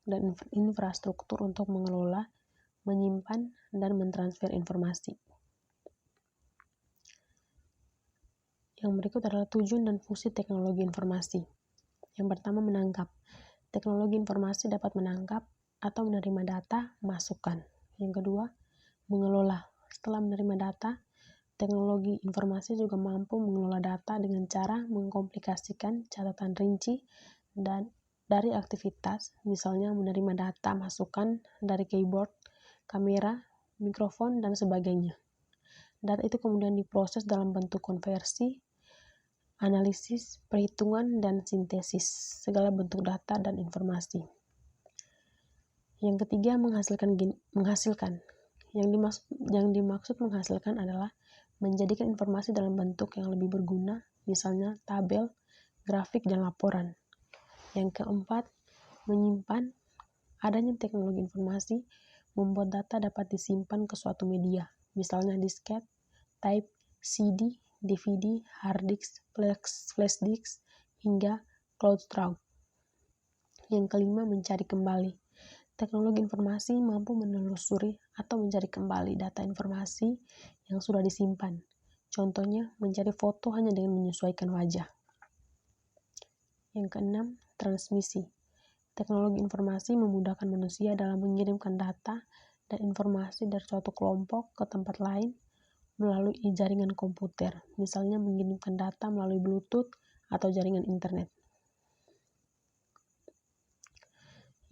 dan infrastruktur untuk mengelola, menyimpan, dan mentransfer informasi. Yang berikut adalah tujuan dan fungsi teknologi informasi. Yang pertama, menangkap. Teknologi informasi dapat menangkap atau menerima data, masukan. Yang kedua, mengelola. Setelah menerima data, teknologi informasi juga mampu mengelola data dengan cara mengkomplikasikan catatan rinci dan dari aktivitas, misalnya menerima data masukan dari keyboard, kamera, mikrofon, dan sebagainya. Data itu kemudian diproses dalam bentuk konversi, analisis, perhitungan, dan sintesis segala bentuk data dan informasi. Yang ketiga, menghasilkan. Yang dimaksud menghasilkan adalah menjadikan informasi dalam bentuk yang lebih berguna, misalnya tabel, grafik, dan laporan. Yang keempat, menyimpan. Adanya teknologi informasi membuat data dapat disimpan ke suatu media, misalnya disket, tape, CD, DVD, hard disk, flash disk, hingga cloud drive. Yang kelima, mencari kembali. Teknologi informasi mampu menelusuri atau mencari kembali data informasi yang sudah disimpan. Contohnya, mencari foto hanya dengan menyesuaikan wajah. Yang keenam, transmisi. Teknologi informasi memudahkan manusia dalam mengirimkan data dan informasi dari suatu kelompok ke tempat lain melalui jaringan komputer, misalnya mengirimkan data melalui Bluetooth atau jaringan internet.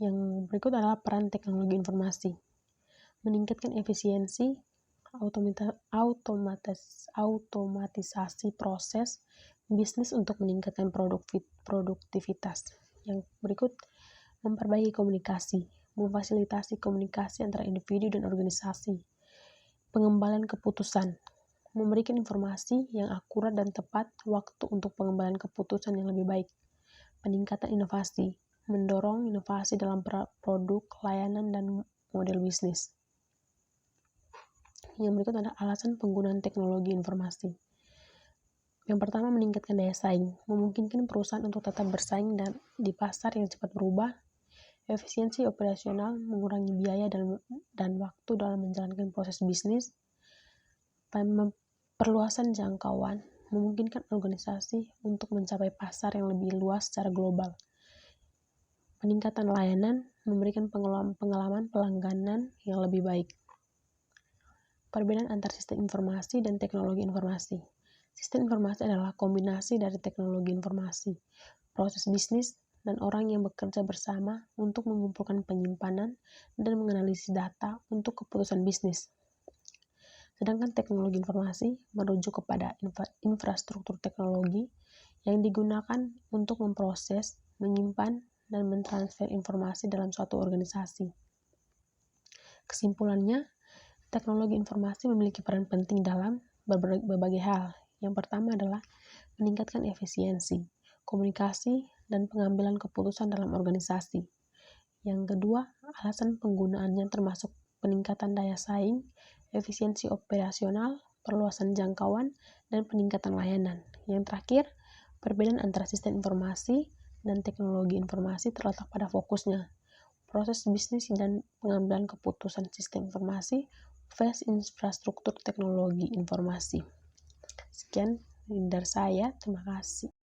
Yang berikut adalah peran teknologi informasi. Meningkatkan efisiensi, automatisasi proses bisnis untuk meningkatkan produktivitas. Yang berikut, memperbaiki komunikasi, memfasilitasi komunikasi antara individu dan organisasi. Pengembalian keputusan, memberikan informasi yang akurat dan tepat waktu untuk pengembalian keputusan yang lebih baik. Peningkatan inovasi, mendorong inovasi dalam produk, layanan, dan model bisnis. Yang berikut adalah alasan penggunaan teknologi informasi. Yang pertama, meningkatkan daya saing, memungkinkan perusahaan untuk tetap bersaing di pasar yang cepat berubah. Efisiensi operasional, mengurangi biaya dan waktu dalam menjalankan proses bisnis. Perluasan jangkauan, memungkinkan organisasi untuk mencapai pasar yang lebih luas secara global. Peningkatan layanan, memberikan pengalaman pelangganan yang lebih baik. Perbedaan antar sistem informasi dan teknologi informasi. Sistem informasi adalah kombinasi dari teknologi informasi, proses bisnis, dan orang yang bekerja bersama untuk mengumpulkan penyimpanan dan menganalisis data untuk keputusan bisnis. Sedangkan teknologi informasi merujuk kepada infrastruktur teknologi yang digunakan untuk memproses, menyimpan, dan mentransfer informasi dalam suatu organisasi. Kesimpulannya, teknologi informasi memiliki peran penting dalam berbagai hal. Yang pertama adalah meningkatkan efisiensi, komunikasi, dan pengambilan keputusan dalam organisasi. Yang kedua, alasan penggunaannya termasuk peningkatan daya saing, efisiensi operasional, perluasan jangkauan, dan peningkatan layanan. Yang terakhir, perbedaan antara sistem informasi dan teknologi informasi terletak pada fokusnya, proses bisnis dan pengambilan keputusan sistem informasi versus infrastruktur teknologi informasi. Sekian dari saya, terima kasih.